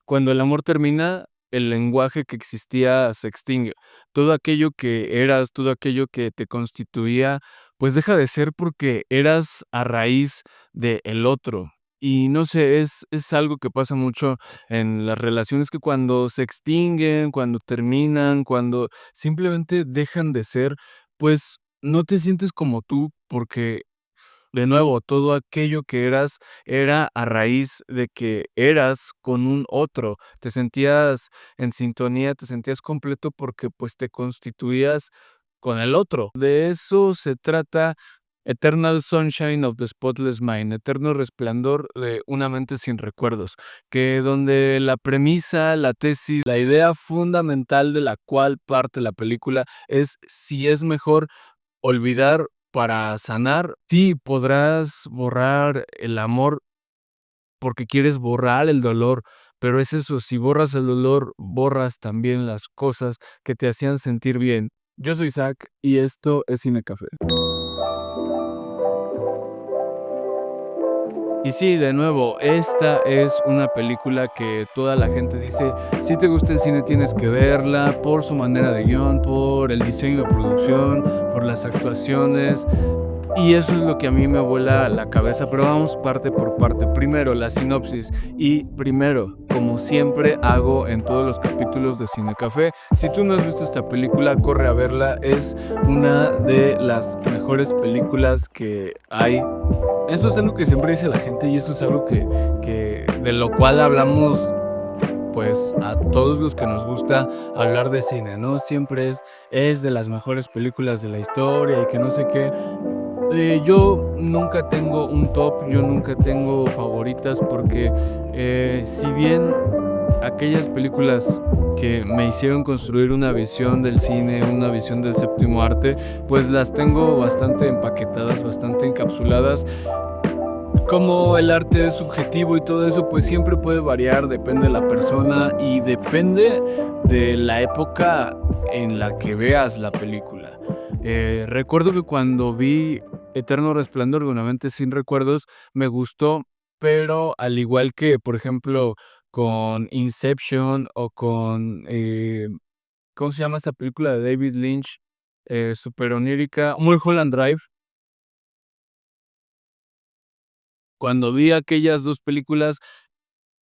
Cuando el amor termina, el lenguaje que existía se extingue. Todo aquello que eras, todo aquello que te constituía, pues deja de ser porque eras a raíz de el otro. Y no sé, es algo que pasa mucho en las relaciones que cuando se extinguen, cuando terminan, cuando simplemente dejan de ser, pues no te sientes como tú porque de nuevo, todo aquello que eras era a raíz de que eras con un otro. Te sentías en sintonía, te sentías completo porque, pues, te constituías con el otro. De eso se trata Eternal Sunshine of the Spotless Mind, eterno resplandor de una mente sin recuerdos, que donde la premisa, la tesis, la idea fundamental de la cual parte la película es si es mejor olvidar para sanar. Sí, podrás borrar el amor porque quieres borrar el dolor, pero es eso, si borras el dolor, borras también las cosas que te hacían sentir bien. Yo soy Isaac y esto es Cine Café. Y sí, de nuevo, esta es una película que toda la gente dice, si te gusta el cine tienes que verla por su manera de guión, por el diseño de producción, por las actuaciones. Y eso es lo que a mí me vuela la cabeza, pero vamos parte por parte. Primero, la sinopsis. Y primero, como siempre hago en todos los capítulos de Cine Café, si tú no has visto esta película, corre a verla. Es una de las mejores películas que hay. Eso es algo que siempre dice la gente y eso es algo que de lo cual hablamos pues a todos los que nos gusta hablar de cine, ¿no? Siempre es de las mejores películas de la historia y que no sé qué. Yo nunca tengo un top, yo nunca tengo favoritas porque si bien aquellas películas que me hicieron construir una visión del cine, una visión del séptimo arte, pues las tengo bastante empaquetadas, bastante encapsuladas. Como el arte es subjetivo y todo eso, pues siempre puede variar, depende de la persona y depende de la época en la que veas la película. Recuerdo que cuando vi Eterno Resplandor de una mente sin recuerdos, me gustó, pero al igual que, por ejemplo, con Inception o con, ¿cómo se llama esta película de David Lynch? Súper onírica, Mulholland Drive. Cuando vi aquellas 2 películas,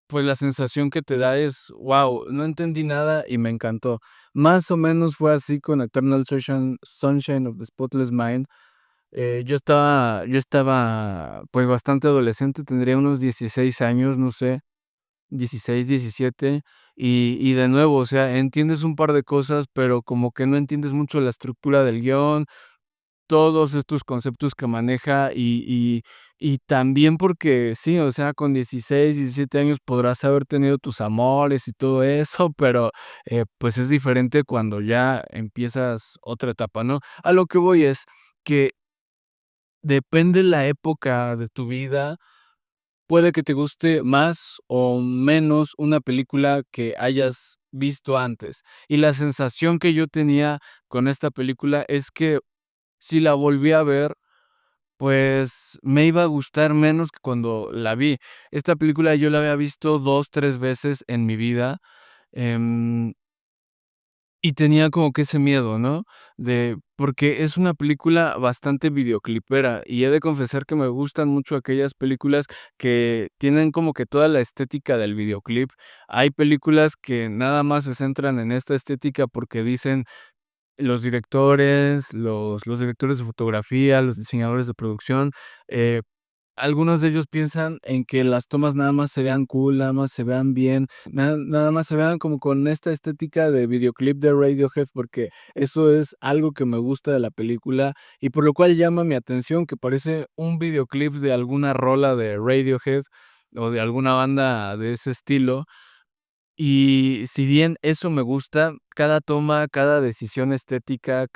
pues la sensación que te da es, wow, no entendí nada y me encantó. Más o menos fue así con Eternal Sunshine of the Spotless Mind. Yo estaba, pues, bastante adolescente, tendría unos 16 años, no sé, 16, 17, y de nuevo, o sea, entiendes un par de cosas, pero como que no entiendes mucho la estructura del guión, todos estos conceptos que maneja y también porque sí, o sea, con 16 17 años podrás haber tenido tus amores y todo eso, pero, pues, es diferente cuando ya empiezas otra etapa, ¿no? A lo que voy es que depende la época de tu vida, puede que te guste más o menos una película que hayas visto antes. Y la sensación que yo tenía con esta película es que si la volví a ver, pues, me iba a gustar menos que cuando la vi. Esta película yo la había visto 2 3 veces en mi vida, em, y tenía como que ese miedo, ¿no? De porque es una película bastante videoclipera, y he de confesar que me gustan mucho aquellas películas que tienen como que toda la estética del videoclip. Hay películas que nada más se centran en esta estética porque dicen los directores, los directores de fotografía, los diseñadores de producción, eh, algunos de ellos piensan en que las tomas nada más se vean cool, nada más se vean bien, nada más se vean como con esta estética de videoclip de Radiohead, porque eso es algo que me gusta de la película y por lo cual llama mi atención, que parece un videoclip de alguna rola de Radiohead o de alguna banda de ese estilo. Y si bien eso me gusta, cada toma, cada decisión estética,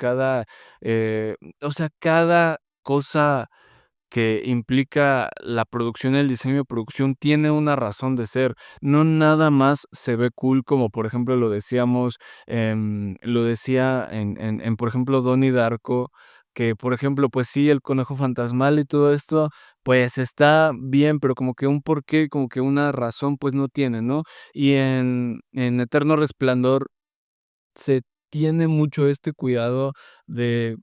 o sea, cada cosa que implica la producción, el diseño de producción tiene una razón de ser. No nada más se ve cool como, por ejemplo, lo decía por ejemplo, Donnie Darko, que, por ejemplo, pues sí, el conejo fantasmal y todo esto, pues está bien, pero como que un porqué, como que una razón, pues no tiene, ¿no? Y en Eterno Resplandor se tiene mucho este cuidado de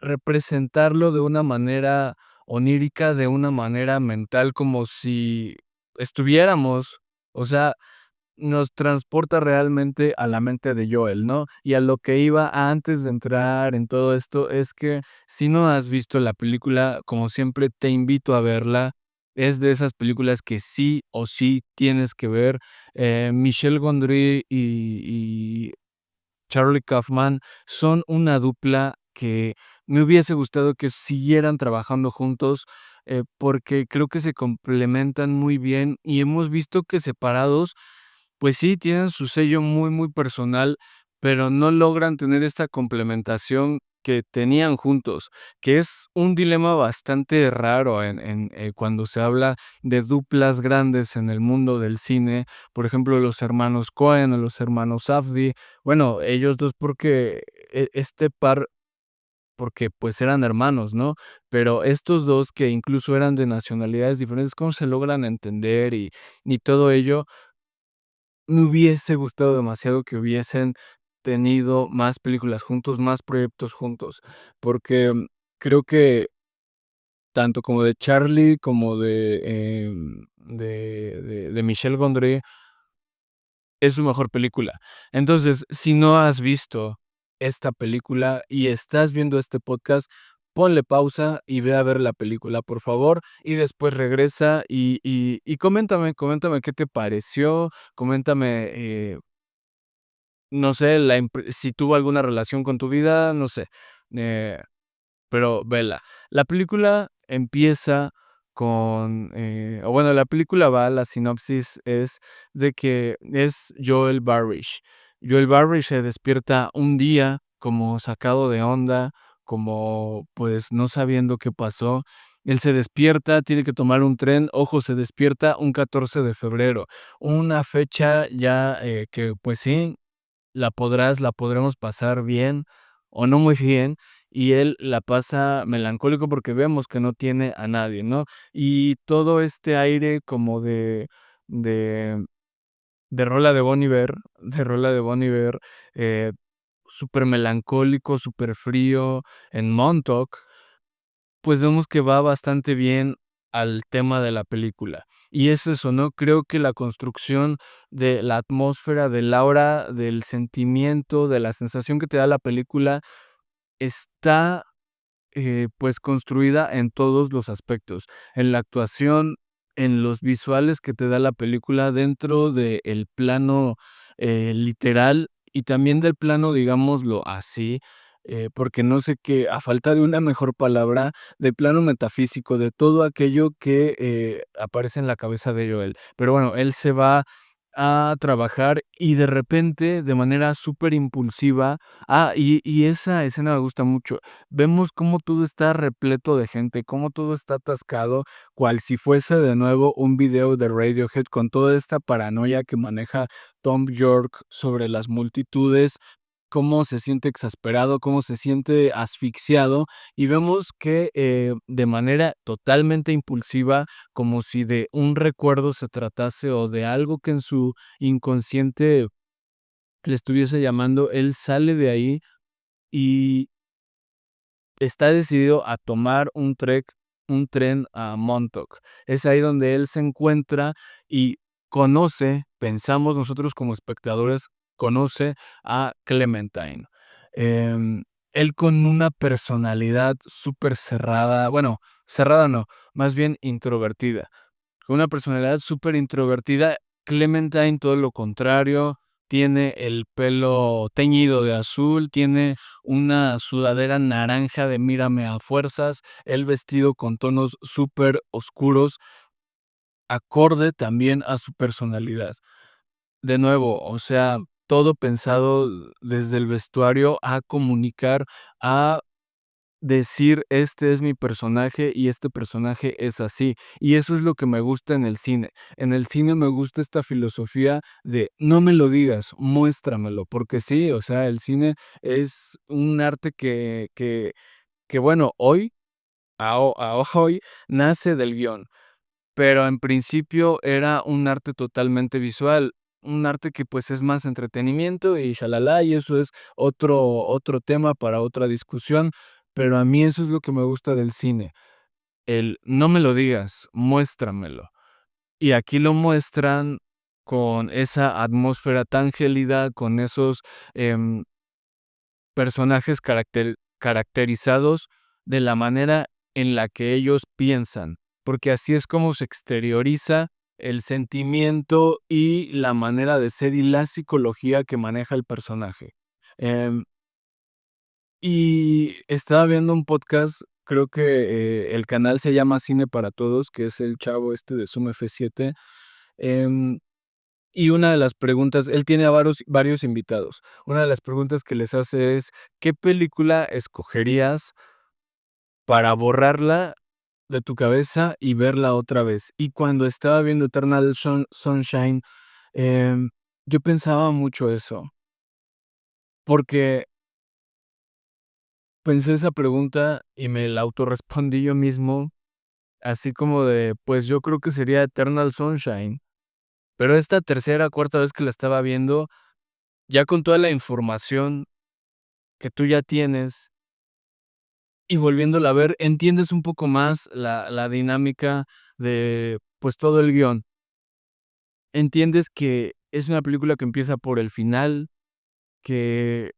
representarlo de una manera onírica, de una manera mental, como si estuviéramos, o sea, nos transporta realmente a la mente de Joel, ¿no? Y a lo que iba antes de entrar en todo esto es que si no has visto la película, como siempre te invito a verla. Es de esas películas que sí o sí tienes que ver. Michel Gondry y Charlie Kaufman son una dupla que me hubiese gustado que siguieran trabajando juntos, porque creo que se complementan muy bien y hemos visto que separados, pues sí, tienen su sello muy, muy personal, pero no logran tener esta complementación que tenían juntos, que es un dilema bastante raro cuando se habla de duplas grandes en el mundo del cine, por ejemplo, los hermanos Cohen o los hermanos Safdie. Bueno, ellos 2 porque este par, porque, pues, eran hermanos, ¿no? Pero estos 2 que incluso eran de nacionalidades diferentes, ¿cómo se logran entender? Y todo ello, me hubiese gustado demasiado que hubiesen tenido más películas juntos, más proyectos juntos, porque, creo que tanto como de Charlie como de Michel Gondry es su mejor película. Entonces, si no has visto esta película y estás viendo este podcast, ponle pausa y ve a ver la película, por favor, y después regresa y coméntame qué te pareció, coméntame, no sé, si tuvo alguna relación con tu vida, no sé, eh pero vela. La película empieza o bueno, la película la sinopsis es de que es Joel Barish. Joel Barish se despierta un día como sacado de onda, como, pues, no sabiendo qué pasó. Él se despierta, tiene que tomar un tren, ojo, se despierta un 14 de febrero, una fecha ya, que, pues sí, la podremos pasar bien o no muy bien, y él la pasa melancólico porque vemos que no tiene a nadie, ¿no? Y todo este aire como de de rola de Bon Iver de rola de Bon Iver, eh, supermelancólico, superfrío en Montauk, pues vemos que va bastante bien al tema de la película. Y es eso, ¿no? Creo que la construcción de la atmósfera, del aura, del sentimiento, de la sensación que te da la película está pues, construida en todos los aspectos, en la actuación, en los visuales que te da la película dentro del plano, literal y también del plano, digámoslo así, porque no sé qué, a falta de una mejor palabra, del plano metafísico, de todo aquello que, aparece en la cabeza de Joel. Pero bueno, él se va a trabajar y de repente, de manera superimpulsiva y esa escena me gusta mucho. Vemos cómo todo está repleto de gente, cómo todo está atascado, cual si fuese de nuevo un video de Radiohead con toda esta paranoia que maneja Tom York sobre las multitudes, cómo se siente exasperado, cómo se siente asfixiado, y vemos que, de manera totalmente impulsiva, como si de un recuerdo se tratase o de algo que en su inconsciente le estuviese llamando, él sale de ahí y está decidido a tomar un tren a Montauk. Es ahí donde él se encuentra y pensamos nosotros como espectadores, conoce a Clementine. Em, Él con una personalidad súper cerrada, bueno, cerrada no, más bien introvertida. Con una personalidad súper introvertida, Clementine todo lo contrario, tiene el pelo teñido de azul, tiene una sudadera naranja de mírame a fuerzas, el vestido con tonos súper oscuros, acorde también a su personalidad. De nuevo, o sea, todo pensado desde el vestuario a comunicar, a decir: "Este es mi personaje y este personaje es así". Y eso es lo que me gusta en el cine. En el cine me gusta esta filosofía de: "No me lo digas, muéstramelo", porque sí, o sea, el cine es un arte que bueno, hoy a hoy nace del guión, pero en principio era un arte totalmente visual, un arte que, pues, es más entretenimiento y shalala, y eso es otro tema para otra discusión, pero a mí eso es lo que me gusta del cine, el no me lo digas, muéstramelo. Y aquí lo muestran con esa atmósfera tan gélida, con esos, em, personajes caracterizados de la manera en la que ellos piensan, porque así es como se exterioriza el sentimiento y la manera de ser y la psicología que maneja el personaje. Em, y estaba viendo un podcast, creo que, el canal se llama Cine para Todos, que es el chavo este de Sum F7, em, y una de las preguntas él tiene a varios invitados. Una de las preguntas que les hace es, ¿qué película escogerías para borrarla de tu cabeza y verla otra vez? Y cuando estaba viendo Eternal Sunshine, em, yo pensaba mucho eso, porque pensé esa pregunta y me la autorrespondí yo mismo, así como de, pues, yo creo que sería Eternal Sunshine. Pero esta tercera, cuarta vez que la estaba viendo, ya con toda la información que tú ya tienes, y volviéndola a ver, entiendes un poco más la dinámica de, pues, todo el guión. Entiendes que es una película que empieza por el final, que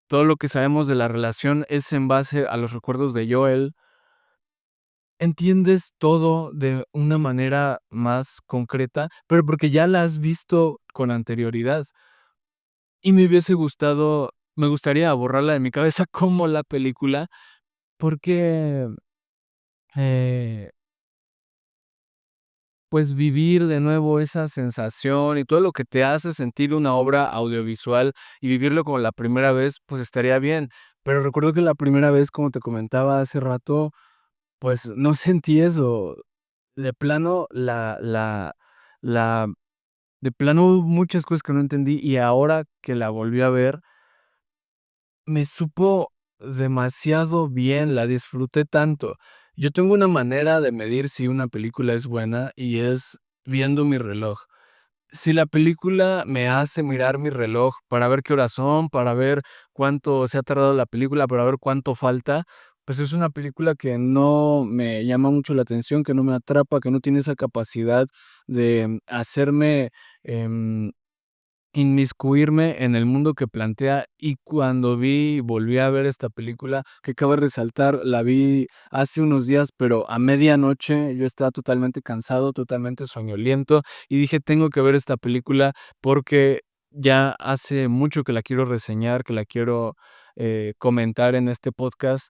todo lo que sabemos de la relación es en base a los recuerdos de Joel. Entiendes todo de una manera más concreta, pero porque ya la has visto con anterioridad. Y me gustaría borrarla de mi cabeza como la película, porque, eh pues, vivir de nuevo esa sensación y todo lo que te hace sentir una obra audiovisual y vivirlo como la primera vez, pues, estaría bien. Pero recuerdo que la primera vez, como te comentaba hace rato, pues, no sentí eso. De plano, la de plano hubo muchas cosas que no entendí, y ahora que la volví a ver, me supo demasiado bien, la disfruté tanto. Yo tengo una manera de medir si una película es buena, y es viendo mi reloj. Si la película me hace mirar mi reloj para ver qué horas son, para ver cuánto se ha tardado la película, para ver cuánto falta, pues es una película que no me llama mucho la atención, que no me atrapa, que no tiene esa capacidad de hacerme, em, inmiscuirme en el mundo que plantea. Y cuando volví a ver esta película, que cabe resaltar, la vi hace unos días, pero a medianoche yo estaba totalmente cansado, totalmente soñoliento, y dije: "Tengo que ver esta película porque ya hace mucho que la quiero reseñar, que la quiero, comentar en este podcast".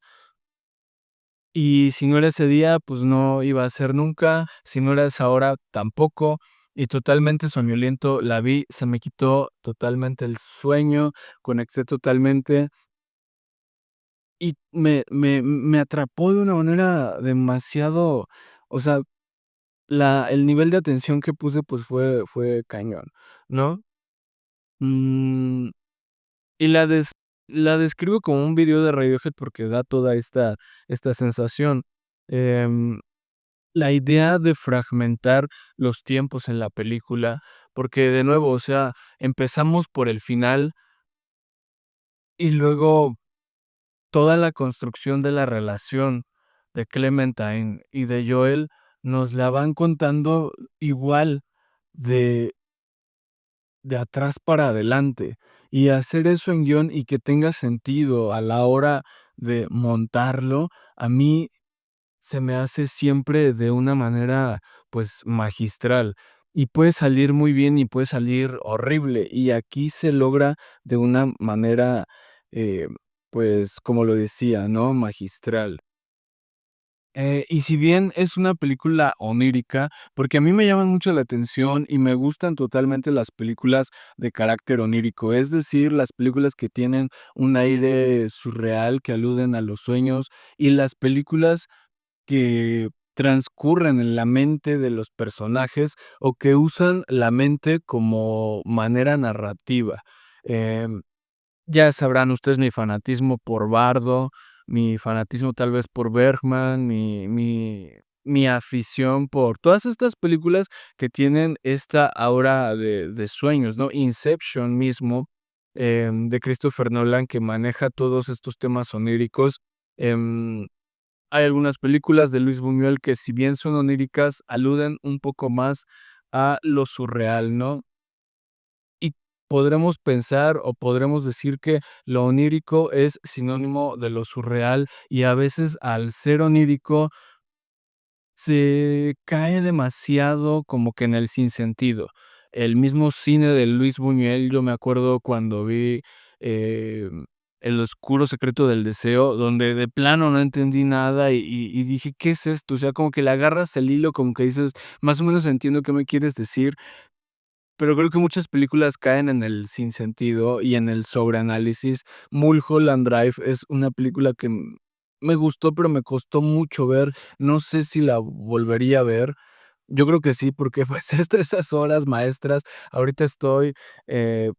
Y si no era ese día, pues no iba a ser nunca, si no era esa hora, tampoco, y totalmente soñoliento la vi, se me quitó totalmente el sueño, conecté totalmente y me atrapó de una manera demasiado, o sea, el nivel de atención que puse, pues fue cañón, ¿no? Mm, y la describo como un video de Radiohead porque da toda esta sensación. Em La idea de fragmentar los tiempos en la película, porque de nuevo, o sea, empezamos por el final y luego toda la construcción de la relación de Clementine y de Joel nos la van contando igual de atrás para adelante. Y hacer eso en guión y que tenga sentido a la hora de montarlo, a mí se me hace siempre de una manera, pues, magistral. Y puede salir muy bien y puede salir horrible. Y aquí se logra de una manera, eh, pues, como lo decía, ¿no? Magistral. Y si bien es una película onírica, porque a mí me llaman mucho la atención y me gustan totalmente las películas de carácter onírico, es decir, las películas que tienen un aire surreal, que aluden a los sueños, y las películas que transcurren en la mente de los personajes o que usan la mente como manera narrativa. Em, ya sabrán ustedes mi fanatismo por Bardo, mi fanatismo tal vez por Bergman, mi afición por todas estas películas que tienen esta aura de sueños, ¿no? Inception mismo, de Christopher Nolan, que maneja todos estos temas oníricos. Em, Hay algunas películas de Luis Buñuel que, si bien son oníricas, aluden un poco más a lo surreal, ¿no? Y podremos pensar o podremos decir que lo onírico es sinónimo de lo surreal, y a veces, al ser onírico, se cae demasiado como que en el sinsentido. El mismo cine de Luis Buñuel, yo me acuerdo cuando vi, El oscuro secreto del deseo, donde de plano no entendí nada y dije: "¿Qué es esto?". O sea, como que le agarras el hilo, como que dices: "Más o menos entiendo qué me quieres decir", pero creo que muchas películas caen en el sinsentido y en el sobreanálisis. Mulholland Drive es una película que me gustó, pero me costó mucho ver. No sé si la volvería a ver. Yo creo que sí, porque, pues, es de esas horas maestras. Ahorita estoy, eh,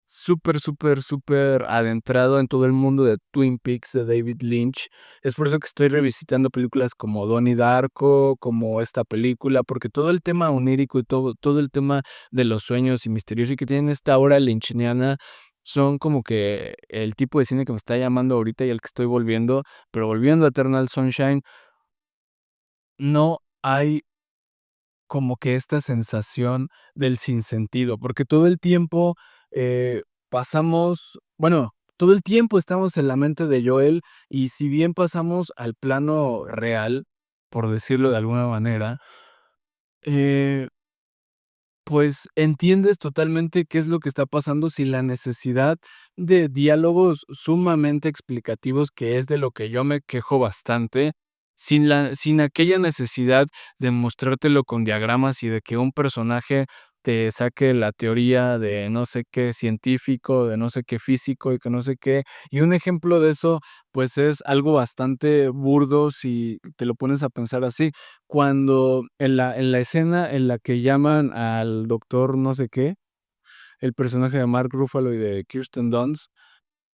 súper, súper, súper adentrado en todo el mundo de Twin Peaks de David Lynch. Es por eso que estoy revisitando películas como Donnie Darko, como esta película, porque todo el tema onírico y todo el tema de los sueños y misterioso y que tienen esta aura lynchiana son como que el tipo de cine que me está llamando ahorita y al que estoy volviendo. Pero volviendo a Eternal Sunshine, no hay como que esta sensación del sinsentido, porque todo el tiempo, todo el tiempo estamos en la mente de Joel, y si bien pasamos al plano real, por decirlo de alguna manera, eh, pues entiendes totalmente qué es lo que está pasando sin la necesidad de diálogos sumamente explicativos, que es de lo que yo me quejo bastante, sin aquella necesidad de mostrártelo con diagramas y de que un personaje te saque la teoría de no sé qué científico, de no sé qué físico y que no sé qué. Y un ejemplo de eso, pues, es algo bastante burdo si te lo pones a pensar así. Cuando en la escena en la que llaman al doctor no sé qué, el personaje de Mark Ruffalo y de Kirsten Dunst,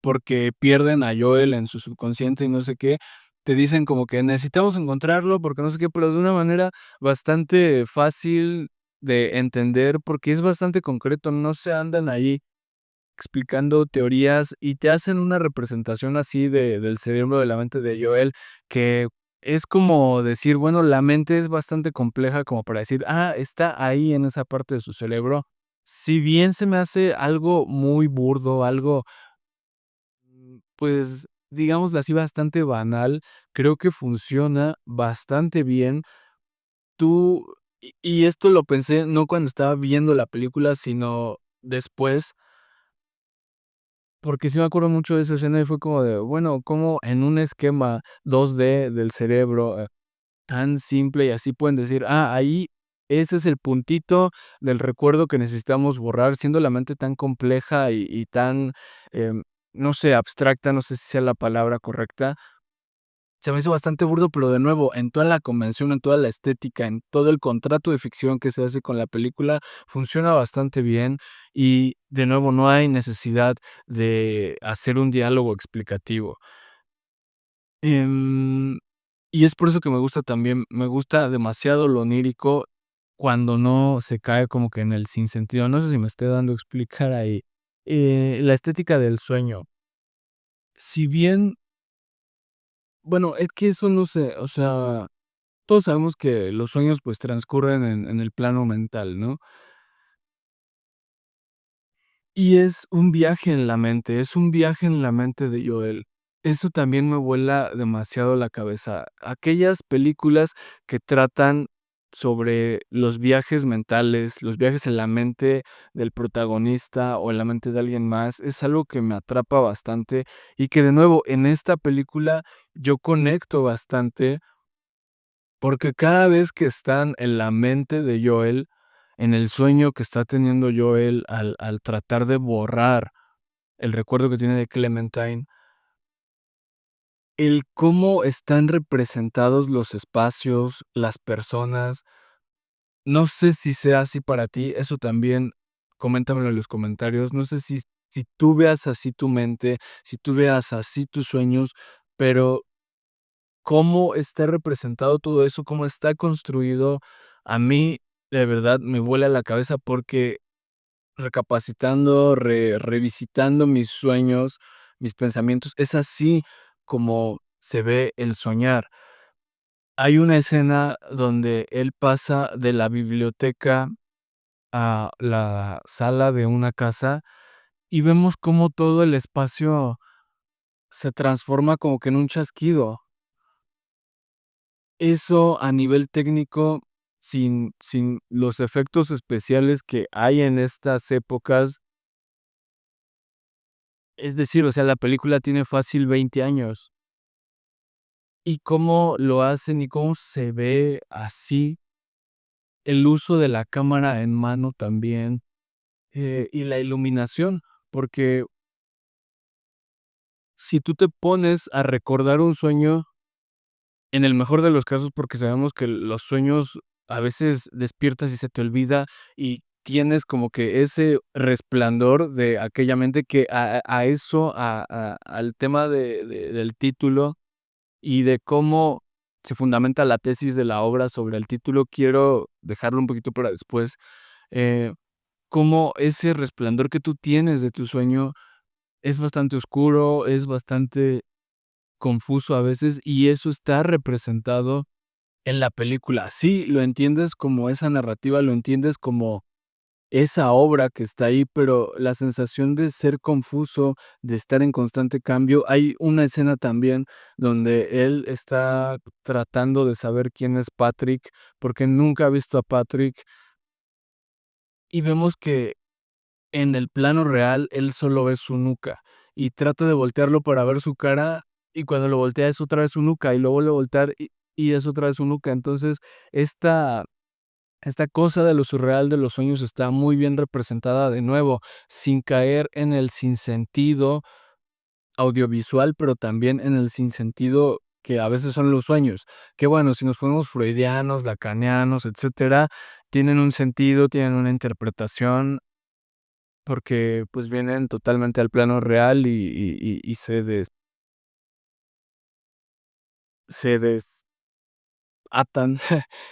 porque pierden a Joel en su subconsciente y no sé qué, te dicen como que necesitamos encontrarlo porque no sé qué, pero de una manera bastante fácil de entender, porque es bastante concreto, no se andan ahí explicando teorías y te hacen una representación así del cerebro, de la mente de Joel, que es como decir, bueno, la mente es bastante compleja como para decir, está ahí en esa parte de su cerebro. Si bien se me hace algo muy burdo, algo, pues, digámoslo así, bastante banal, creo que funciona bastante bien. Tú y esto lo pensé no cuando estaba viendo la película, sino después. Porque sí me acuerdo mucho de esa escena y fue como de, bueno, cómo en un esquema 2D del cerebro, tan simple y así pueden decir: ahí ese es el puntito del recuerdo que necesitamos borrar", siendo la mente tan compleja y tan, no sé, abstracta, no sé si sea la palabra correcta. Se me hizo bastante burdo, pero de nuevo, en toda la convención, en toda la estética, en todo el contrato de ficción que se hace con la película, funciona bastante bien y, de nuevo, no hay necesidad de hacer un diálogo explicativo. Em, y es por eso que me gusta también, me gusta demasiado lo onírico cuando no se cae como que en el sinsentido. No sé si me esté dando a explicar ahí. La estética del sueño. Si bien, bueno, es que eso no sé, o sea, todos sabemos que los sueños, pues, transcurren en el plano mental, ¿no? Y es un viaje en la mente, es un viaje en la mente de Joel. Eso también me vuela demasiado la cabeza. Aquellas películas que tratan sobre los viajes mentales, los viajes en la mente del protagonista o en la mente de alguien más, es algo que me atrapa bastante y que, de nuevo, en esta película yo conecto bastante. Porque cada vez que están en la mente de Joel, en el sueño que está teniendo Joel al tratar de borrar el recuerdo que tiene de Clementine, el cómo están representados los espacios, las personas, no sé si sea así para ti, eso también coméntamelo en los comentarios, no sé si tú veas así tu mente, si tú veas así tus sueños. pero cómo está representado todo eso, cómo está construido, a mí de verdad me vuela la cabeza porque recapacitando, revisitando mis sueños, mis pensamientos, es así como se ve el soñar. Hay una escena donde él pasa de la biblioteca a la sala de una casa y vemos cómo todo el espacio se transforma como que en un chasquido. Eso a nivel técnico, sin los efectos especiales que hay en estas épocas, es decir, o sea, la película tiene fácil 20 años. Y cómo lo hacen y cómo se ve así, el uso de la cámara en mano también, y la iluminación, porque si tú te pones a recordar un sueño, en el mejor de los casos, porque sabemos que los sueños a veces despiertas y se te olvida, y tienes como que ese resplandor de aquella mente que a eso, al tema del título y de cómo se fundamenta la tesis de la obra sobre el título, quiero dejarlo un poquito para después, eh, cómo ese resplandor que tú tienes de tu sueño es bastante oscuro, es bastante confuso a veces, y eso está representado en la película. Sí, lo entiendes como esa narrativa, lo entiendes como esa obra que está ahí, pero la sensación de ser confuso, de estar en constante cambio. Hay una escena también donde él está tratando de saber quién es Patrick, porque nunca ha visto a Patrick, y vemos que en el plano real él solo ve su nuca, y trata de voltearlo para ver su cara, y cuando lo voltea es otra vez su nuca, y lo vuelve a voltear y es otra vez su nuca. Entonces, esta esta cosa de lo surreal de los sueños está muy bien representada de nuevo, sin caer en el sinsentido audiovisual, pero también en el sinsentido que a veces son los sueños. Que bueno, si nos ponemos freudianos, lacanianos, etcétera, tienen un sentido, tienen una interpretación, porque, pues, vienen totalmente al plano real y se desatan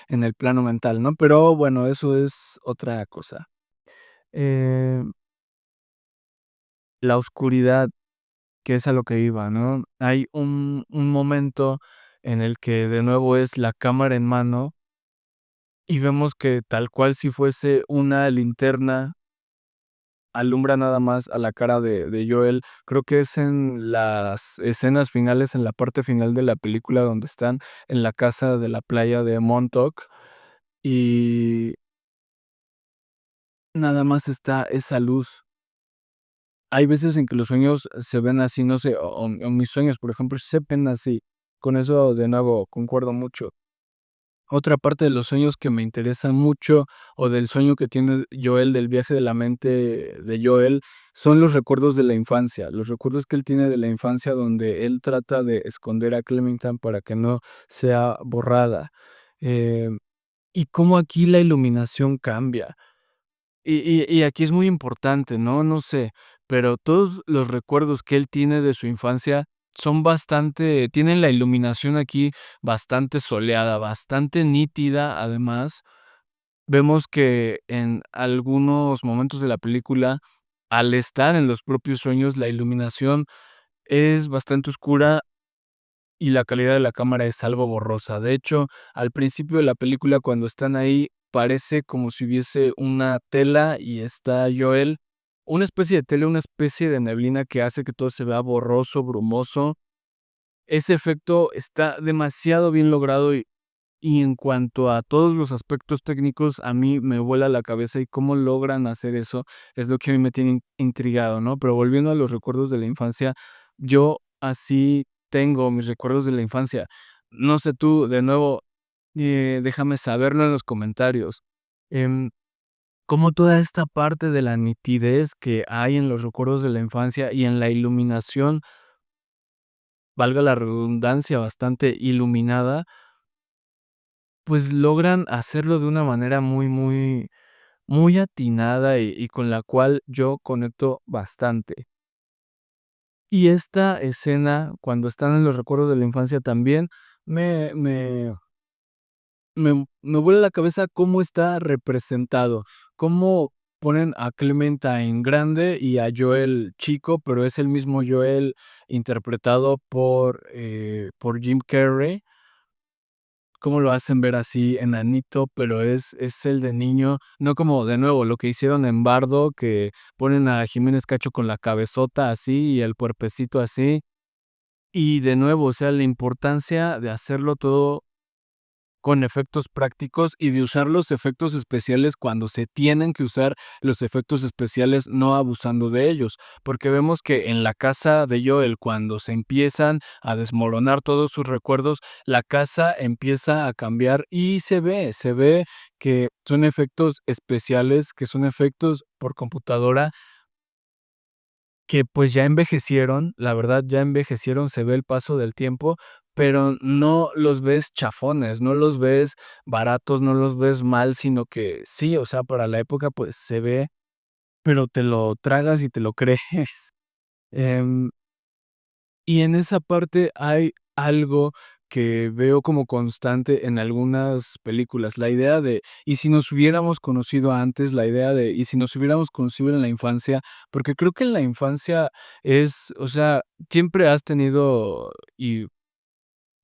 en el plano mental, ¿no? Pero bueno, eso es otra cosa. Eh, la oscuridad, que es a lo que iba, ¿no? Hay un momento en el que de nuevo es la cámara en mano y vemos que tal cual si fuese una linterna, alumbra nada más a la cara de Joel. Creo que es en las escenas finales, en la parte final de la película donde están en la casa de la playa de Montauk y nada más está esa luz. Hay veces en que los sueños se ven así, no sé, o mis sueños, por ejemplo, se ven así. Con eso, de nuevo, concuerdo mucho. Otra parte de los sueños que me interesan mucho, o del sueño que tiene Joel, del viaje de la mente de Joel, son los recuerdos de la infancia. Los recuerdos que él tiene de la infancia donde él trata de esconder a Clementine para que no sea borrada. Y cómo aquí la iluminación cambia. Y aquí es muy importante, ¿no? No sé, pero todos los recuerdos que él tiene de su infancia son bastante tienen la iluminación aquí bastante soleada, bastante nítida, además. Vemos que en algunos momentos de la película, al estar en los propios sueños, la iluminación es bastante oscura y la calidad de la cámara es algo borrosa. De hecho, al principio de la película, cuando están ahí, parece como si hubiese una tela y está Joel, una especie de tela, una especie de neblina que hace que todo se vea borroso, brumoso. Ese efecto está demasiado bien logrado y en cuanto a todos los aspectos técnicos, a mí me vuela la cabeza y cómo logran hacer eso es lo que a mí me tiene intrigado, ¿no? Pero volviendo a los recuerdos de la infancia, yo así tengo mis recuerdos de la infancia. No sé tú, de nuevo, déjame saberlo en los comentarios. Em, Cómo toda esta parte de la nitidez que hay en los recuerdos de la infancia y en la iluminación, valga la redundancia, bastante iluminada, pues logran hacerlo de una manera muy atinada y con la cual yo conecto bastante. Y esta escena, cuando están en los recuerdos de la infancia también, me me me vuela la cabeza cómo está representado, cómo ponen a Clementine grande y a Joel chico, pero es el mismo Joel interpretado por Jim Carrey, cómo lo hacen ver así enanito, pero es el de niño, no como de nuevo lo que hicieron en Bardo, que ponen a Jiménez Cacho con la cabezota así y el cuerpecito así. Y de nuevo, o sea, la importancia de hacerlo todo con efectos prácticos y de usar los efectos especiales cuando se tienen que usar los efectos especiales, no abusando de ellos, porque vemos que en la casa de Joel, cuando se empiezan a desmoronar todos sus recuerdos, la casa empieza a cambiar y se ve que son efectos especiales, que son efectos por computadora que, pues, ya envejecieron, la verdad, ya envejecieron, se ve el paso del tiempo, pero no los ves chafones, no los ves baratos, no los ves mal, sino que sí, o sea, para la época, pues, se ve, pero te lo tragas y te lo crees. Em, y en esa parte hay algo que veo como constante en algunas películas, la idea de, ¿y si nos hubiéramos conocido antes? La idea de, ¿y si nos hubiéramos conocido en la infancia? Porque creo que en la infancia es, o sea, siempre has tenido, y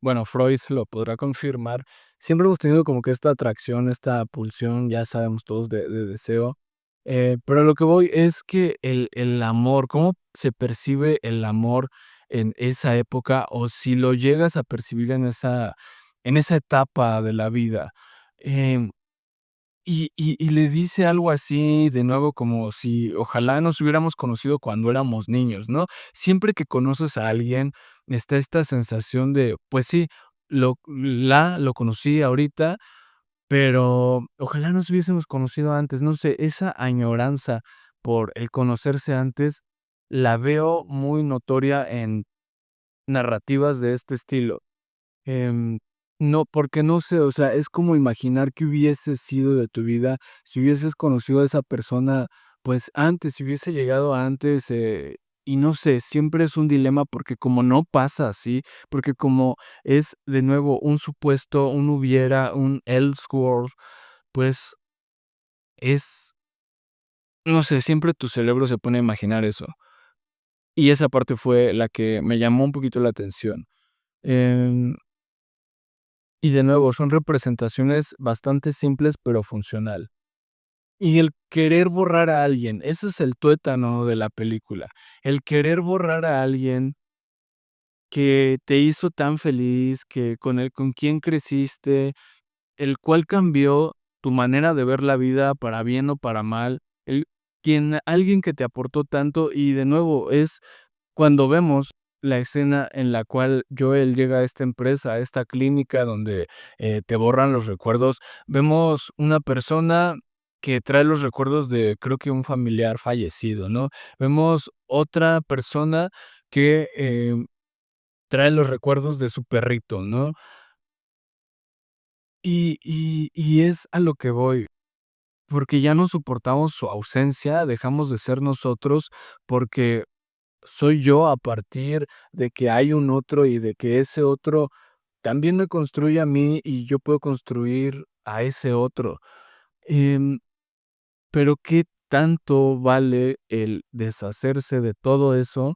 bueno, Freud lo podrá confirmar, siempre hemos tenido como que esta atracción, esta pulsión, ya sabemos todos de deseo, pero a lo que voy es que el amor, cómo se percibe el amor en esa época, o si lo llegas a percibir en esa etapa de la vida, em y le dice algo así, de nuevo, como si ojalá nos hubiéramos conocido cuando éramos niños, ¿no? Siempre que conoces a alguien, está esta sensación de, pues sí, lo conocí ahorita, pero ojalá nos hubiésemos conocido antes, no sé, esa añoranza por el conocerse antes, la veo muy notoria en narrativas de este estilo. Em, no, porque no sé, o sea, es como imaginar qué hubiese sido de tu vida si hubieses conocido a esa persona, pues antes, si hubiese llegado antes, y no sé, siempre es un dilema porque como no pasa así, porque como es de nuevo un supuesto, un hubiera, un Elseworld, pues es, no sé, siempre tu cerebro se pone a imaginar eso. Y esa parte fue la que me llamó un poquito la atención. Em, Y de nuevo, son representaciones bastante simples, pero funcional. Y el querer borrar a alguien, ese es el tuétano de la película. El querer borrar a alguien que te hizo tan feliz, que con quien creciste, el cual cambió tu manera de ver la vida para bien o para mal, alguien que te aportó tanto y de nuevo es cuando vemos la escena en la cual Joel llega a esta empresa, a esta clínica donde, te borran los recuerdos, vemos una persona que trae los recuerdos de, creo que un familiar fallecido, ¿no? Vemos otra persona que, trae los recuerdos de su perrito, ¿no? Y es a lo que voy, porque ya no soportamos su ausencia, dejamos de ser nosotros, porque soy yo a partir de que hay un otro y de que ese otro también me construye a mí y yo puedo construir a ese otro. Em, pero ¿qué tanto vale el deshacerse de todo eso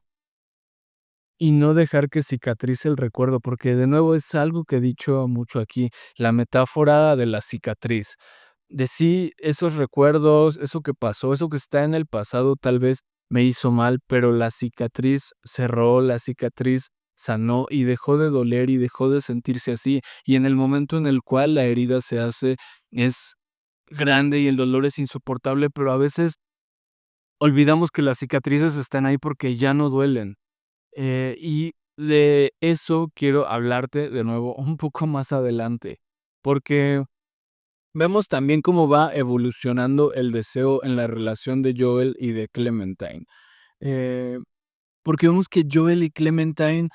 y no dejar que cicatrice el recuerdo? Porque de nuevo es algo que he dicho mucho aquí, la metáfora de la cicatriz. De sí, esos recuerdos, eso que pasó, eso que está en el pasado tal vez me hizo mal, pero la cicatriz cerró, la cicatriz sanó y dejó de doler y dejó de sentirse así. Y en el momento en el cual la herida se hace, es grande y el dolor es insoportable, pero a veces olvidamos que las cicatrices están ahí porque ya no duelen. Y de eso quiero hablarte de nuevo un poco más adelante, porque vemos también cómo va evolucionando el deseo en la relación de Joel y de Clementine. Eh, porque vemos que Joel y Clementine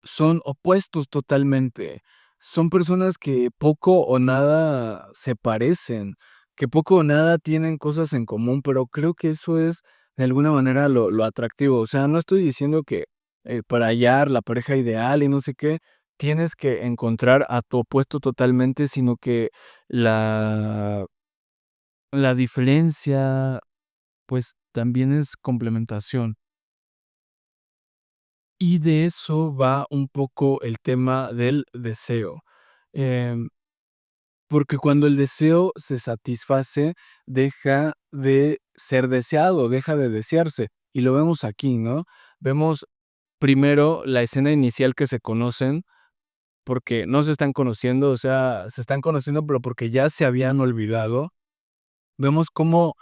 son opuestos totalmente. Son personas que poco o nada se parecen, que poco o nada tienen cosas en común, pero creo que eso es de alguna manera lo atractivo. O sea, no estoy diciendo que, para hallar la pareja ideal y no sé qué, tienes que encontrar a tu opuesto totalmente, sino que la la diferencia, pues, también es complementación. Y de eso va un poco el tema del deseo. Em, Porque cuando el deseo se satisface, deja de ser deseado, deja de desearse. Y lo vemos aquí, ¿no? Vemos primero la escena inicial que se conocen, porque no se están conociendo, o sea, se están conociendo, pero porque ya se habían olvidado. Vemos cómo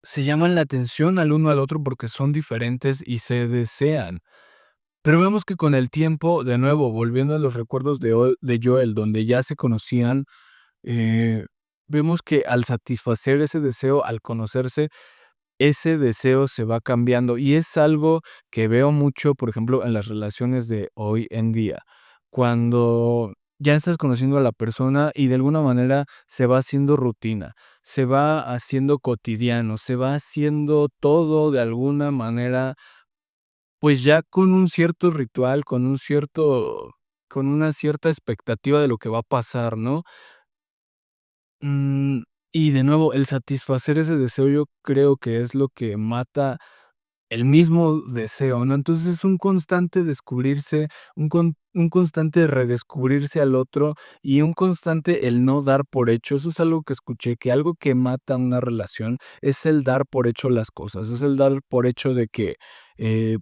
se llaman la atención al uno al otro porque son diferentes y se desean. Pero vemos que con el tiempo, de nuevo, volviendo a los recuerdos de Joel, donde ya se conocían, eh, vemos que al satisfacer ese deseo, al conocerse, ese deseo se va cambiando, y es algo que veo mucho, por ejemplo, en las relaciones de hoy en día. Cuando ya estás conociendo a la persona y de alguna manera se va haciendo rutina, se va haciendo cotidiano, se va haciendo todo de alguna manera, pues, ya con un cierto ritual, con una cierta expectativa de lo que va a pasar, ¿no? Mm, y de nuevo, el satisfacer ese deseo yo creo que es lo que mata el mismo deseo, ¿no? Entonces, es un constante descubrirse, un constante redescubrirse al otro y un constante el no dar por hecho. Eso es algo que escuché, que algo que mata una relación es el dar por hecho las cosas, es el dar por hecho de que,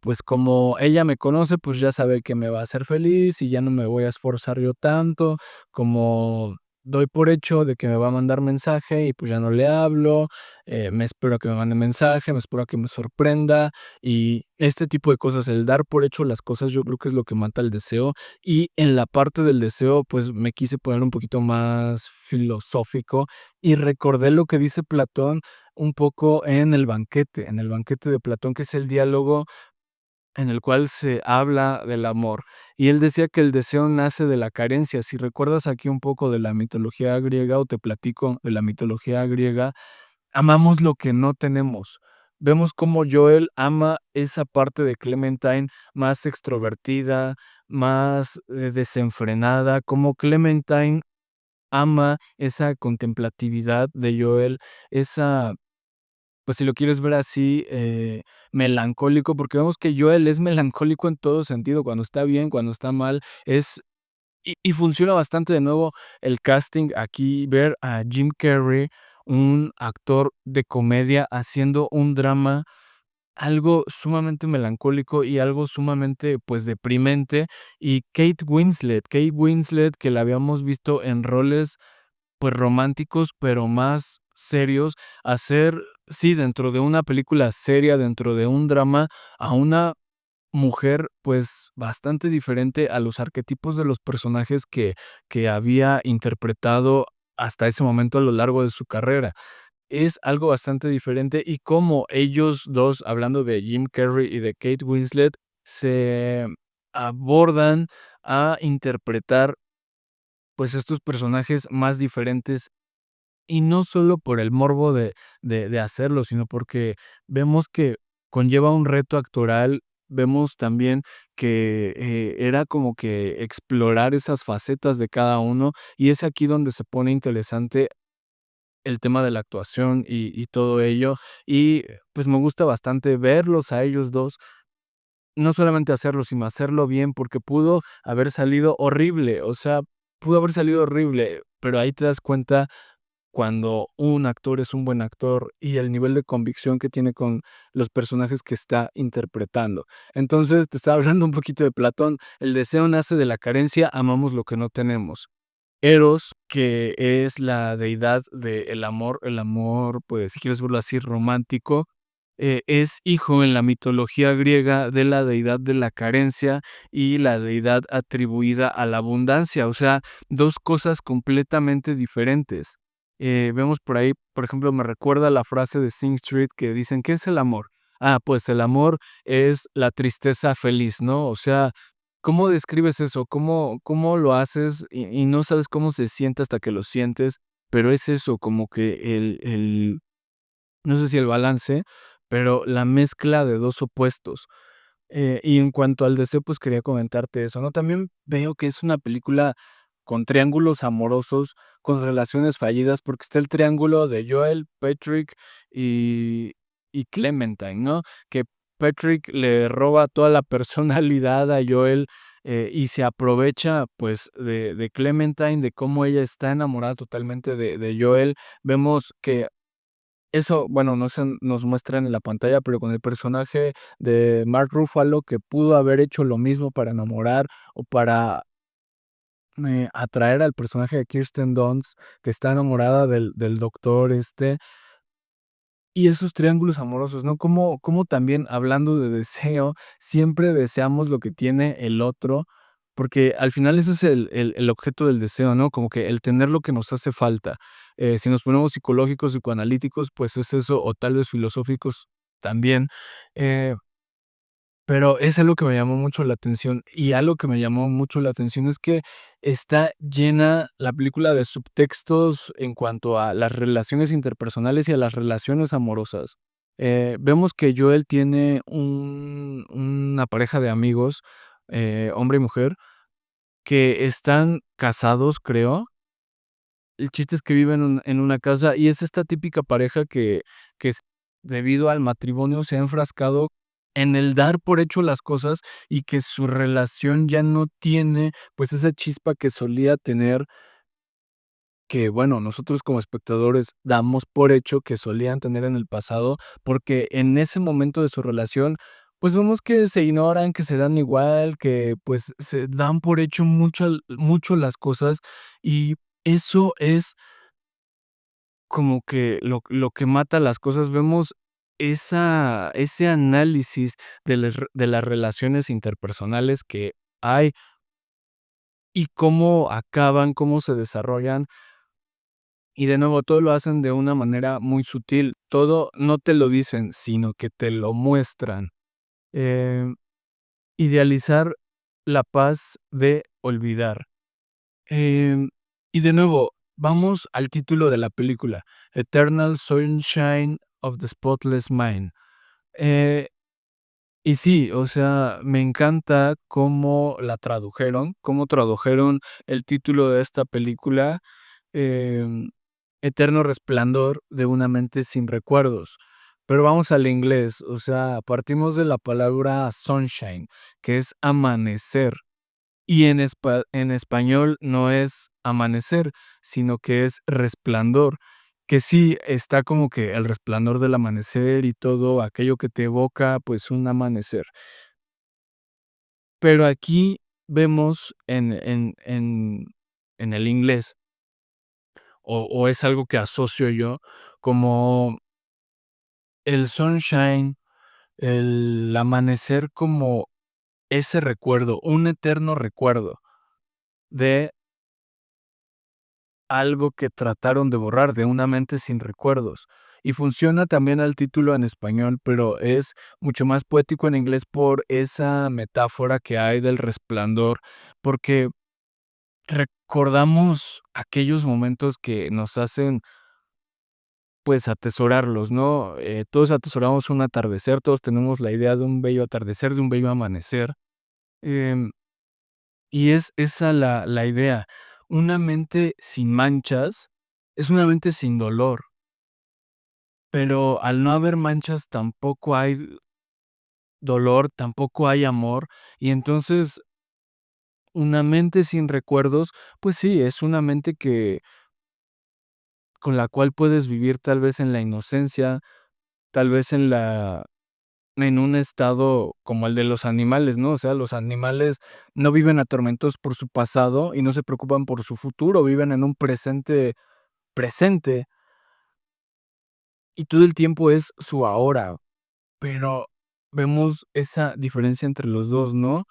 pues, como ella me conoce, pues, ya sabe que me va a hacer feliz y ya no me voy a esforzar yo tanto, como doy por hecho de que me va a mandar mensaje y, pues, ya no le hablo, me espero a que me mande mensaje, me espero a que me sorprenda, y este tipo de cosas, el dar por hecho las cosas, yo creo que es lo que mata el deseo. Y en la parte del deseo, pues, me quise poner un poquito más filosófico y recordé lo que dice Platón un poco en el banquete de Platón, que es el diálogo en el cual se habla del amor. Y él decía que el deseo nace de la carencia. Si recuerdas aquí un poco de la mitología griega, o te platico de la mitología griega, amamos lo que no tenemos. Vemos cómo Joel ama esa parte de Clementine más extrovertida, más, desenfrenada, como Clementine ama esa contemplatividad de Joel, esa, pues, si lo quieres ver así, melancólico, porque vemos que Joel es melancólico en todo sentido, cuando está bien, cuando está mal, es y funciona bastante de nuevo el casting aquí, ver a Jim Carrey, un actor de comedia, haciendo un drama, algo sumamente melancólico y algo sumamente, pues, deprimente, y Kate Winslet, que la habíamos visto en roles, pues, románticos, pero más serios, hacer, sí, dentro de una película seria, dentro de un drama, a una mujer, pues, bastante diferente a los arquetipos de los personajes que había interpretado hasta ese momento a lo largo de su carrera. Es algo bastante diferente, y cómo ellos 2 hablando de Jim Carrey y de Kate Winslet, se abordan a interpretar, pues, estos personajes más diferentes, y no solo por el morbo de hacerlo, sino porque vemos que conlleva un reto actoral, vemos también que, era como que explorar esas facetas de cada uno, y es aquí donde se pone interesante el tema de la actuación y todo ello. Y, pues, me gusta bastante verlos a ellos 2 no solamente hacerlo, sino hacerlo bien, porque pudo haber salido horrible, o sea, pudo haber salido horrible, pero ahí te das cuenta cuando un actor es un buen actor y el nivel de convicción que tiene con los personajes que está interpretando. Entonces, te estaba hablando un poquito de Platón, el deseo nace de la carencia, amamos lo que no tenemos. Eros, que es la deidad del amor, el amor, pues, si quieres verlo así, romántico, es hijo en la mitología griega de la deidad de la carencia y la deidad atribuida a la abundancia, o sea, 2 cosas completamente diferentes. Vemos por ahí, por ejemplo, me recuerda la frase de Sing Street que dicen: "¿Qué es el amor?". Ah, pues el amor es la tristeza feliz, ¿no? O sea, ¿cómo describes eso? ¿Cómo lo haces? Y no sabes cómo se siente hasta que lo sientes, pero es eso, como que el no sé si el balance, pero la mezcla de 2 opuestos. Y en cuanto al deseo, pues quería comentarte eso, ¿no? También veo que es una película con triángulos amorosos, con relaciones fallidas, porque está el triángulo de Joel, Patrick y Clementine, ¿no? Que Patrick le roba toda la personalidad a Joel, y se aprovecha, pues, de Clementine, de cómo ella está enamorada totalmente de Joel. Vemos que eso, bueno, no se nos muestran en la pantalla, pero con el personaje de Mark Ruffalo, que pudo haber hecho lo mismo para enamorar o para, atraer al personaje de Kirsten Dunst, que está enamorada del doctor, y esos triángulos amorosos, ¿no? Como también, hablando de deseo, siempre deseamos lo que tiene el otro, porque al final ese es el objeto del deseo, ¿no? Como que el tener lo que nos hace falta. Si nos ponemos psicológicos, psicoanalíticos, pues es eso, o tal vez filosóficos también. Eh pero es algo que me llamó mucho la atención, y algo que me llamó mucho la atención es que está llena la película de subtextos en cuanto a las relaciones interpersonales y a las relaciones amorosas. Vemos que Joel tiene una pareja de amigos, hombre y mujer, que están casados, creo. El chiste es que viven en una casa, y es esta típica pareja que debido al matrimonio se ha enfrascado en el dar por hecho las cosas, y que su relación ya no tiene, pues, esa chispa que solía tener, que, bueno, nosotros como espectadores damos por hecho que solían tener en el pasado, porque en ese momento de su relación, pues, vemos que se ignoran, que se dan igual, que, pues, se dan por hecho mucho las cosas, y eso es como que lo que mata las cosas. Vemos ese análisis de las relaciones interpersonales que hay, y cómo acaban, cómo se desarrollan, y de nuevo, todo lo hacen de una manera muy sutil. Todo no te lo dicen, sino que te lo muestran. Em, Idealizar la paz de olvidar. Em, y de nuevo, vamos al título de la película, Eternal Sunshine of the Spotless Mind. Eh, y sí, o sea, me encanta cómo tradujeron el título de esta película, em, Eterno Resplandor de una mente sin recuerdos. Pero vamos al inglés, o sea, partimos de la palabra sunshine, que es amanecer. Y en español no es amanecer, sino que es resplandor, que sí está como que el resplandor del amanecer y todo aquello que te evoca, pues, un amanecer. Pero aquí vemos en el inglés, o es algo que asocio yo, como el sunshine, el amanecer como ese recuerdo, un eterno recuerdo de algo que trataron de borrar, de una mente sin recuerdos. Y funciona también el título en español, pero es mucho más poético en inglés por esa metáfora que hay del resplandor, porque recordamos aquellos momentos que nos hacen, pues, atesorarlos, ¿no? Todos atesoramos un atardecer, todos tenemos la idea de un bello atardecer, de un bello amanecer, em, y es esa la idea. Una mente sin manchas es una mente sin dolor. Pero al no haber manchas, tampoco hay dolor, tampoco hay amor, y entonces, una mente sin recuerdos, pues sí, es una mente que con la cual puedes vivir tal vez en la inocencia, tal vez en un estado como el de los animales, ¿no? O sea, los animales no viven atormentados por su pasado y no se preocupan por su futuro, viven en un presente, y todo el tiempo es su ahora. Pero vemos esa diferencia entre los 2, ¿no?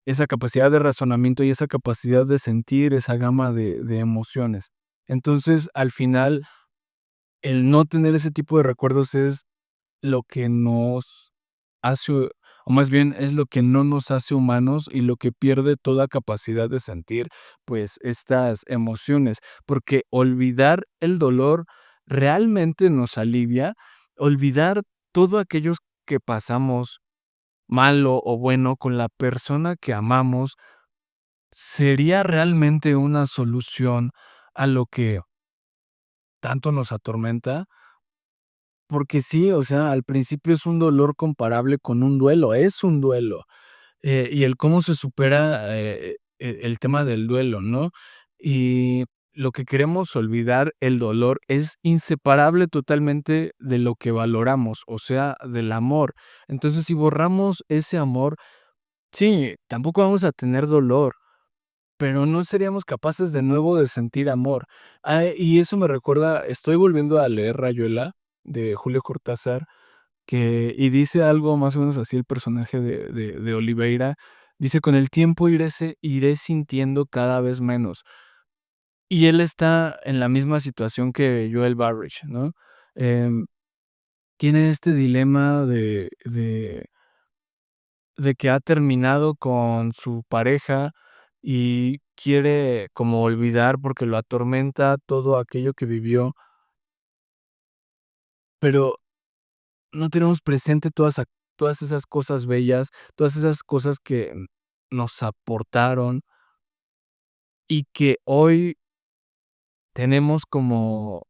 Esa capacidad de razonamiento y esa capacidad de sentir esa gama de emociones. Entonces, al final, el no tener ese tipo de recuerdos es lo que nos hace, o más bien es lo que no nos hace humanos y lo que pierde toda capacidad de sentir, pues, estas emociones, porque olvidar el dolor realmente nos alivia. Olvidar todo aquellos que pasamos, malo o bueno, con la persona que amamos, ¿sería realmente una solución a lo que tanto nos atormenta? Porque sí, o sea, al principio es un dolor comparable con un duelo, es un duelo, y el cómo se supera, el tema del duelo, ¿no? Y lo que queremos olvidar, el dolor, es inseparable totalmente de lo que valoramos, o sea, del amor. Entonces, si borramos ese amor, sí, tampoco vamos a tener dolor, pero no seríamos capaces de nuevo de sentir amor. Y eso me recuerda, estoy volviendo a leer Rayuela de Julio Cortázar, que y dice algo más o menos así el personaje de Oliveira, dice: "Con el tiempo iré sintiendo cada vez menos". Y él está en la misma situación que Joel Barrich, ¿no? Em, Tiene este dilema de que ha terminado con su pareja y quiere como olvidar porque lo atormenta todo aquello que vivió, pero no tenemos presente todas esas cosas bellas, todas esas cosas que nos aportaron y que hoy tenemos como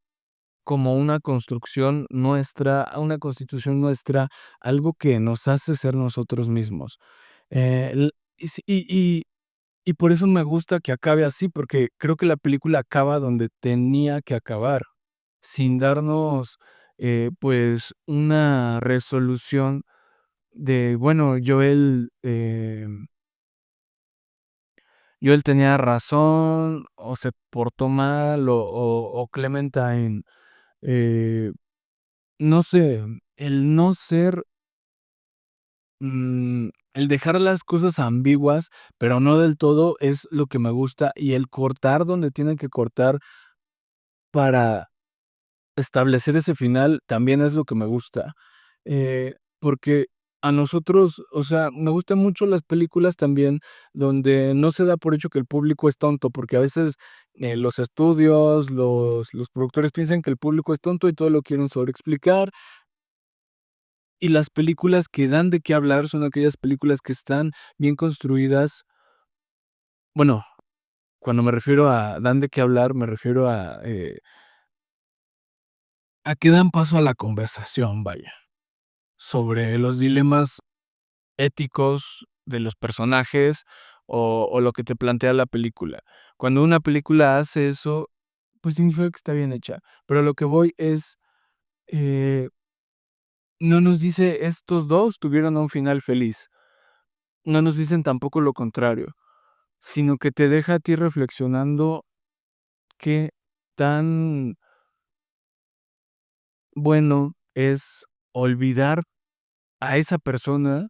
una construcción nuestra, una constitución nuestra, algo que nos hace ser nosotros mismos. L y sí y por eso me gusta que acabe así, porque creo que la película acaba donde tenía que acabar, sin darnos, pues, una resolución de, bueno, Joel tenía razón, o se portó mal, o Clementine, eh, no sé, el no ser, el dejar las cosas ambiguas, pero no del todo, es lo que me gusta, y el cortar donde tiene que cortar para establecer ese final también es lo que me gusta, porque a nosotros, o sea, me gustan mucho las películas también donde no se da por hecho que el público es tonto, porque a veces, los estudios, los productores piensan que el público es tonto y todo lo quieren sobreexplicar, y las películas que dan de qué hablar son aquellas películas que están bien construidas. Bueno, cuando me refiero a dan de qué hablar, me refiero a que dan paso a la conversación, vaya, sobre los dilemas éticos de los personajes o lo que te plantea la película. Cuando una película hace eso, pues significa que está bien hecha. Pero a lo que voy es, eh, no nos dice estos 2 tuvieron un final feliz. No nos dicen tampoco lo contrario, sino que te deja a ti reflexionando qué tan bueno es olvidar a esa persona,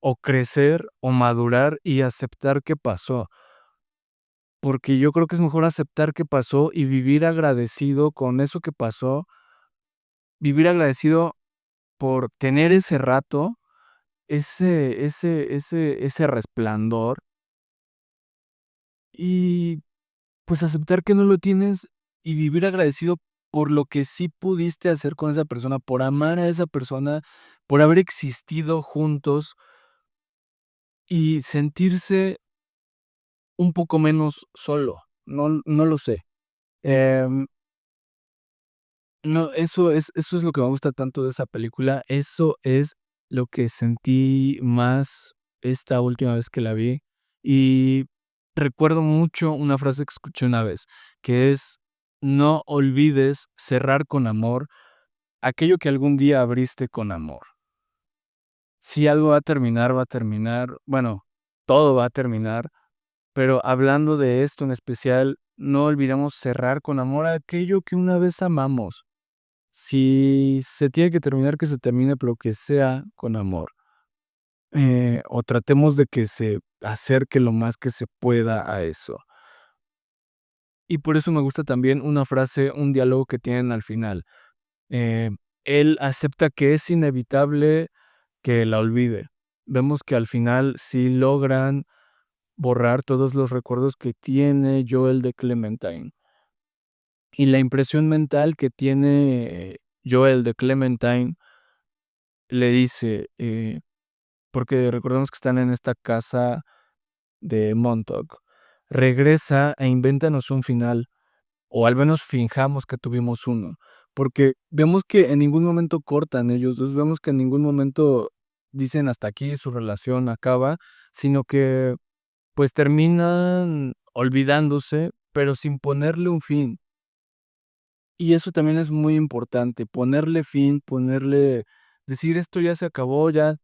o crecer, o madurar y aceptar que pasó. Porque yo creo que es mejor aceptar que pasó y vivir agradecido con eso que pasó, vivir agradecido por tener ese rato, ese resplandor, y, pues, aceptar que no lo tienes y vivir agradecido por lo que sí pudiste hacer con esa persona, por amar a esa persona, por haber existido juntos y sentirse un poco menos solo, no lo sé. Em No, eso es lo que me gusta tanto de esa película. Eso es lo que sentí más esta última vez que la vi. Y recuerdo mucho una frase que escuché una vez, que es: "No olvides cerrar con amor aquello que algún día abriste con amor". Si algo va a terminar, va a terminar, bueno, todo va a terminar, pero hablando de esto en especial, no olvidemos cerrar con amor aquello que una vez amamos. Si se tiene que terminar, que se termine, pero que sea con amor. O tratemos de que se acerque lo más que se pueda a eso. Y por eso me gusta también una frase, un diálogo que tienen al final. Eh, Él acepta que es inevitable que la olvide. Vemos que al final sí logran borrar todos los recuerdos que tiene Joel de Clementine. Y la impresión mental que tiene Joel de Clementine le dice, porque recordemos que están en esta casa de Montauk, regresa e invéntanos un final, o al menos finjamos que tuvimos uno, porque vemos que en ningún momento cortan ellos 2, vemos que en ningún momento dicen hasta aquí, su relación acaba, sino que, pues, terminan olvidándose, pero sin ponerle un fin. Y eso también es muy importante, ponerle fin, decir: "Esto ya se acabó, ya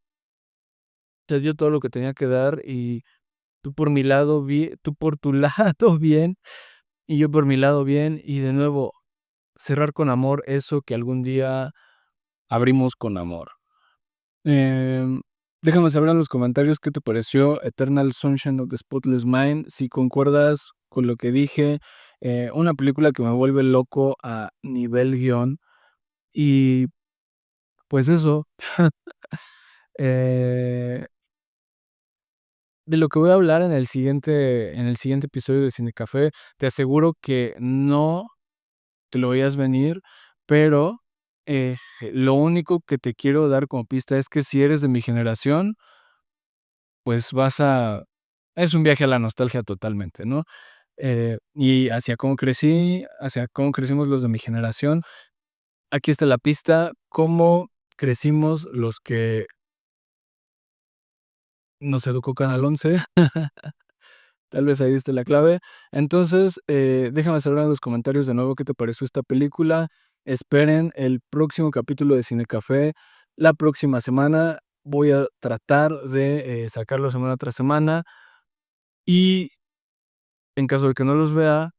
se dio todo lo que tenía que dar, y tú por tu lado bien, y yo por mi lado bien", y de nuevo, cerrar con amor eso que algún día abrimos con amor. Em, Déjame saber en los comentarios qué te pareció Eternal Sunshine of the Spotless Mind, si concuerdas con lo que dije, una película que me vuelve loco a nivel guión y, pues eso, eh, de lo que voy a hablar en el siguiente episodio de Cine Café, te aseguro que no te lo veías venir, pero, lo único que te quiero dar como pista es que si eres de mi generación, pues es un viaje a la nostalgia totalmente, ¿no? Y hacia cómo crecimos los de mi generación. Aquí está la pista, cómo crecimos los que nos educó Canal 11. Tal vez ahí esté la clave. Entonces, déjame saber en los comentarios de nuevo qué te pareció esta película. Esperen el próximo capítulo de Cinecafé la próxima semana. Voy a tratar de sacarlo semana tras semana. Y en caso de que no los vea,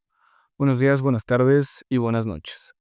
buenos días, buenas tardes y buenas noches.